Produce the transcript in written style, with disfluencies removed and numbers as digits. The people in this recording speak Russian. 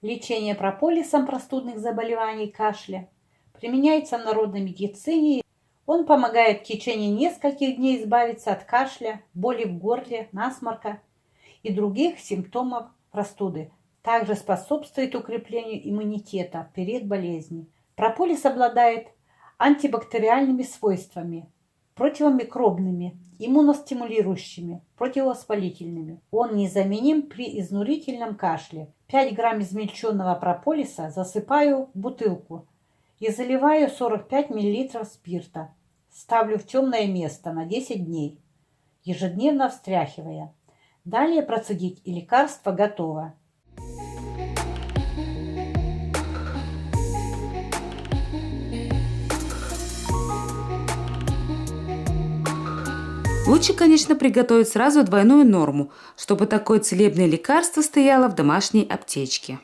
Лечение прополисом простудных заболеваний кашля применяется в народной медицине. Он помогает в течение нескольких дней избавиться от кашля, боли в горле, насморка и других симптомов простуды. Также способствует укреплению иммунитета перед болезнью. Прополис обладает антибактериальными свойствами, противомикробными, иммуностимулирующими, противовоспалительными. Он незаменим при изнурительном кашле. 5 грамм измельченного прополиса засыпаю в бутылку и заливаю 45 мл спирта. Ставлю в темное место на 10 дней, ежедневно встряхивая. Далее процедить и лекарство готово. Лучше, конечно, приготовить сразу двойную норму, чтобы такое целебное лекарство стояло в домашней аптечке.